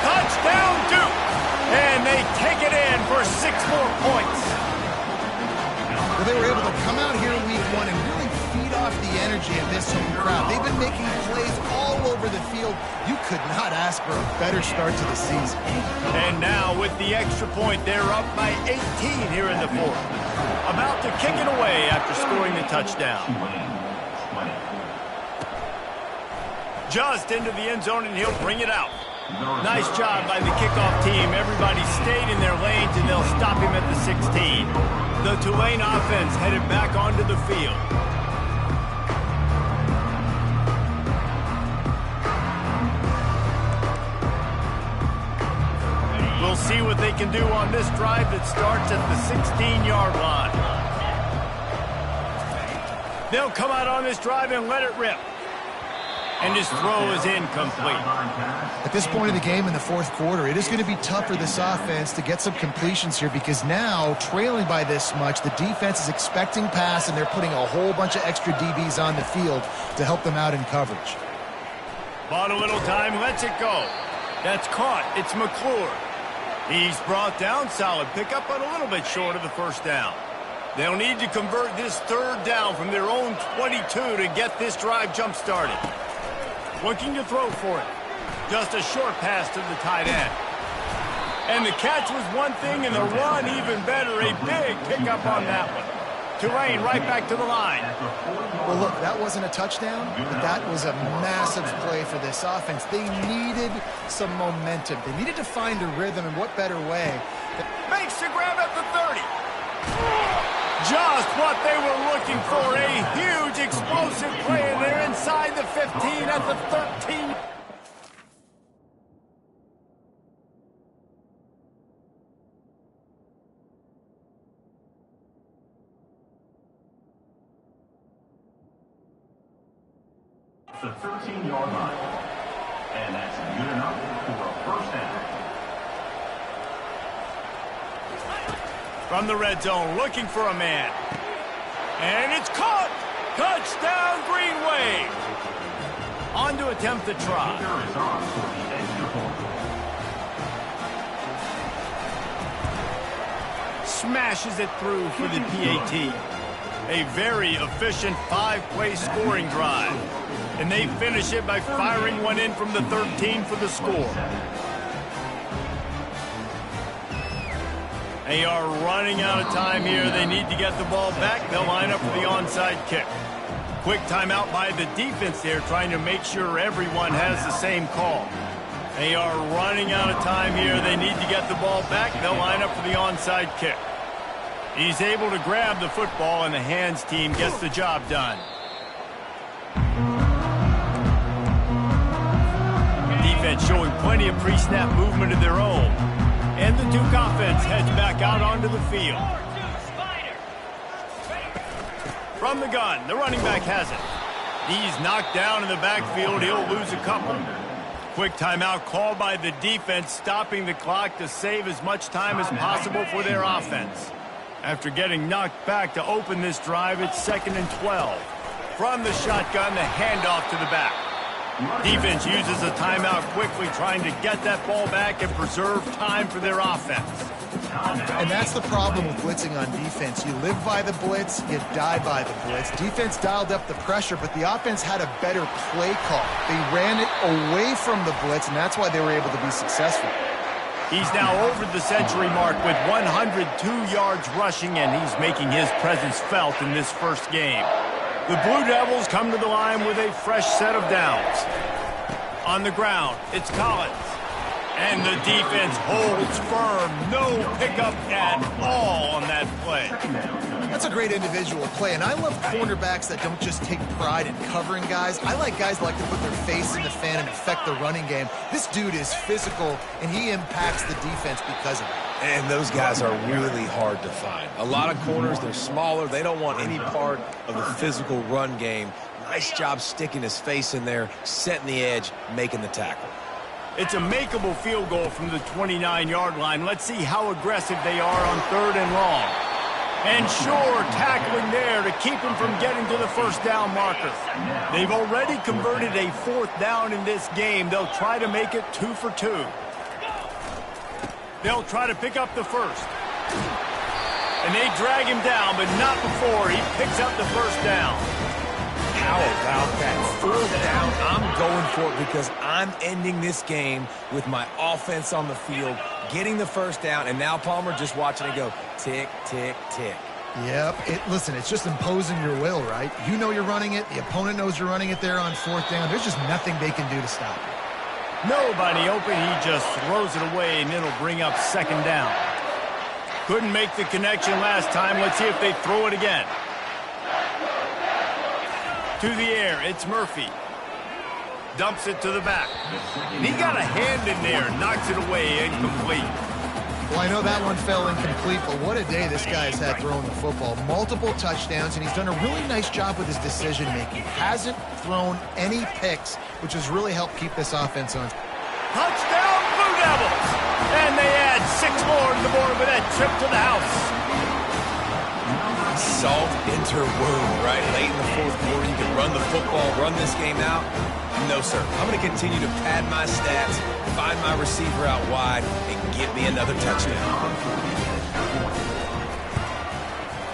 Touchdown, Duke. And they take it in for 6 more points. Well, they were able to come out here in week 1 and really feed off the energy of this home crowd. They've been making plays all over the field. You could not ask for a better start to the season. And now with the extra point, they're up by 18 here in the 4th. About to kick it away after scoring the touchdown. Just into the end zone, and he'll bring it out. Nice job by the kickoff team. Everybody stayed in their lanes, and they'll stop him at the 16. The Tulane offense headed back onto the field. We'll see what they can do on this drive that starts at the 16-yard line. They'll come out on this drive and let it rip. And his throw is incomplete. At this point in the game in the fourth quarter, it is going to be tough for this offense to get some completions here because now, trailing by this much, the defense is expecting pass and they're putting a whole bunch of extra DBs on the field to help them out in coverage. Bought a little time, lets it go. That's caught. It's McClure. He's brought down. Solid pickup, but a little bit short of the first down. They'll need to convert this third down from their own 22 to get this drive jump-started. Looking to throw for it. Just a short pass to the tight end. And the catch was one thing, and the run even better. A big pickup on that one. Tulane right back to the line. Well, look, that wasn't a touchdown, but that was a massive play for this offense. They needed some momentum. They needed to find a rhythm, and what better way? Makes the grab at the 30. Just what they were looking for. A huge explosive play, and they're inside the 15 at the 13. The 13-yard line. And that's good enough for a first down. From the red zone, looking for a man. And it's caught! Touchdown, Green Wave! On to attempt the try. Kicker is on for the extra point. Smashes it through for the PAT. A very efficient 5-play scoring drive. And they finish it by firing one in from the 13 for the score. They are running out of time here. They need to get the ball back. They'll line up for the onside kick. Quick timeout by the defense there, trying to make sure everyone has the same call. They are running out of time here. They need to get the ball back. They'll line up for the onside kick. He's able to grab the football, and the hands team gets the job done. Defense showing plenty of pre-snap movement of their own. And the Duke offense heads back out onto the field. From the gun, the running back has it. He's knocked down in the backfield. He'll lose a couple. Quick timeout called by the defense, stopping the clock to save as much time as possible for their offense. After getting knocked back to open this drive, it's 2nd and 12. From the shotgun, the handoff to the back. Defense uses a timeout quickly, trying to get that ball back and preserve time for their offense. And that's the problem with blitzing on defense. You live by the blitz, you die by the blitz. Defense dialed up the pressure, but the offense had a better play call. They ran it away from the blitz, and that's why they were able to be successful. He's now over the century mark with 102 yards rushing, and he's making his presence felt in this first game. The Blue Devils come to the line with a fresh set of downs. On the ground, it's Collins. And the defense holds firm. No pickup at all on that play. That's a great individual play, and I love cornerbacks that don't just take pride in covering guys. I like guys that like to put their face in the fan and affect the running game. This dude is physical, and he impacts the defense because of it. And those guys are really hard to find. A lot of corners, they're smaller. They don't want any part of the physical run game. Nice job sticking his face in there, setting the edge, making the tackle. It's a makeable field goal from the 29-yard line. Let's see how aggressive they are on 3rd and long. And sure, tackling there to keep him from getting to the first down marker. They've already converted a 4th down in this game. They'll try to make it 2 for 2. They'll try to pick up the first. And they drag him down, but not before he picks up the first down. How about that 4th down? I'm going for it because I'm ending this game with my offense on the field, getting the first down, and now Palmer just watching it go tick, tick, tick. Yep. Listen, it's just imposing your will, right? You know you're running it. The opponent knows you're running it there on 4th down. There's just nothing they can do to stop it. Nobody open. He just throws it away, and it'll bring up 2nd down. Couldn't make the connection last time. Let's see if they throw it again. To the air, it's Murphy. Dumps it to the back. And he got a hand in there, knocks it away, incomplete. Well, I know that one fell incomplete, but what a day this guy has had throwing the football. Multiple touchdowns, and he's done a really nice job with his decision-making. Hasn't thrown any picks, which has really helped keep this offense on. Touchdown, Blue Devils! And they add 6 more to the board with that trip to the house. Salt into wound, right? Late in the fourth quarter, you can run the football, run this game out. No, sir. I'm going to continue to pad my stats, find my receiver out wide, and give me another touchdown.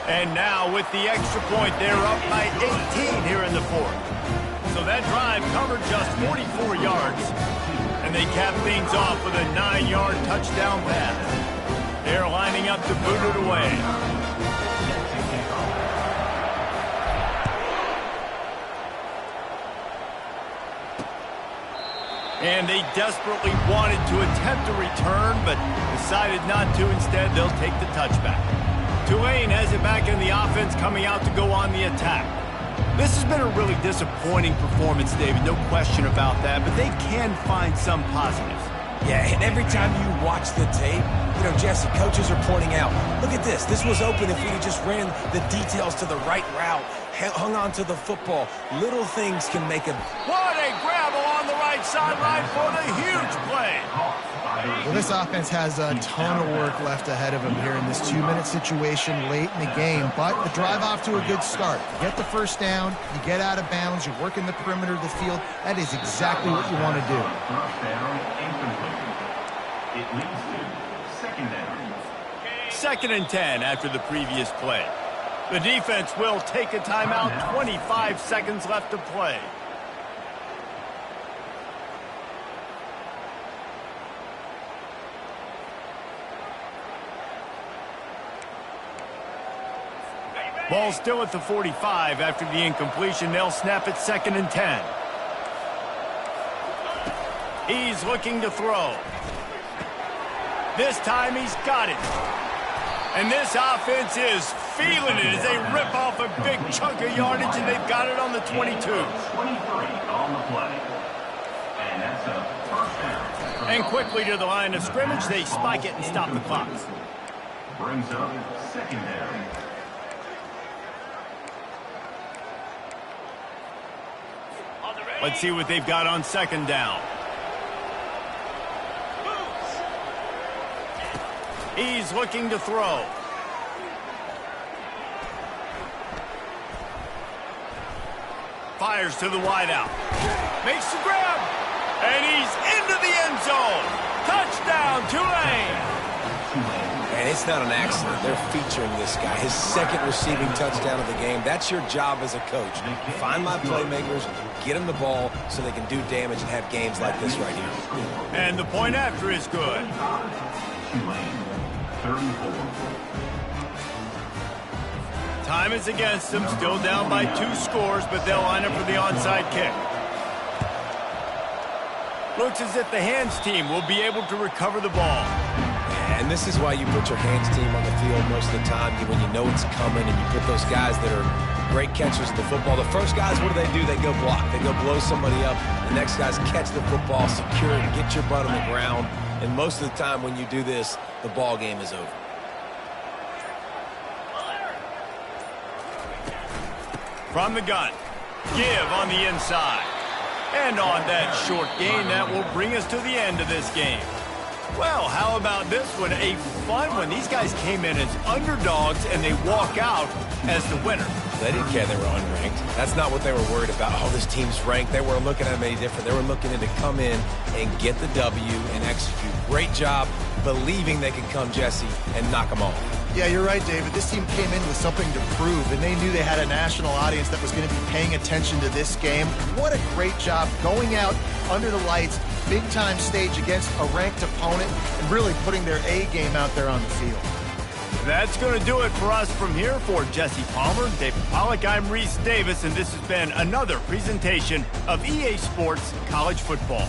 And now with the extra point, they're up by 18 here in the fourth. So that drive covered just 44 yards. And they cap things off with a 9-yard touchdown pass. They're lining up to boot it away. And they desperately wanted to attempt a return, but decided not to. Instead, they'll take the touchback. Tulane has it back in the offense, coming out to go on the attack. This has been a really disappointing performance, David, no question about that, but they can find some positives. Yeah, and every time you watch the tape, you know, Jesse, coaches are pointing out, look at this. This was open if we'd have just ran the details to the right route, hung on to the football. Little things can make a... What a grab along the right sideline for the huge play. Well, this offense has a ton of work left ahead of them here in this 2-minute situation late in the game, but the drive off to a good start. You get the first down, you get out of bounds, you work in the perimeter of the field. That is exactly what you want to do. It leads to second down. 2nd and 10 after the previous play. The defense will take a timeout, 25 seconds left to play. Ball still at the 45 after the incompletion. They'll snap it 2nd and 10. He's looking to throw. This time he's got it. And this offense is feeling it as they rip off a big chunk of yardage, and they've got it on the 22. 23 on the play. And that's a first down. And quickly to the line of scrimmage, they spike it and stop the clock. Brings up second down. Let's see what they've got on 2nd down. He's looking to throw. Fires to the wideout. Makes the grab. And he's into the end zone. Touchdown, Tulane. And it's not an accident. They're featuring this guy. His 2nd receiving touchdown of the game. That's your job as a coach. Find my playmakers, get them the ball so they can do damage and have games like this right here. And the point after is good. Tulane, 34. Time is against them. Still down by 2 scores, but they'll line up for the onside kick. Looks as if the hands team will be able to recover the ball. And this is why you put your hands team on the field most of the time, when you know it's coming, and you put those guys that are great catchers of the football. The first guys, what do? They go block. They go blow somebody up. The next guys catch the football, secure it, get your butt on the ground. And most of the time when you do this, the ball game is over. From the gun. Give on the inside. And on that short gain, that will bring us to the end of this game. Well, how about this one? A fun one. These guys came in as underdogs, and they walk out as the winner. They didn't care they were unranked. That's not what they were worried about. Oh, this team's ranked. They weren't looking at them any different. They were looking to come in and get the W and execute. Great job believing they could come, Jesse, and knock them off. Yeah, you're right, David. This team came in with something to prove, and they knew they had a national audience that was going to be paying attention to this game. What a great job going out under the lights, big-time stage against a ranked opponent, and really putting their A game out there on the field. That's going to do it for us from here. For Jesse Palmer, David Pollack, I'm Reese Davis, and this has been another presentation of EA Sports College Football.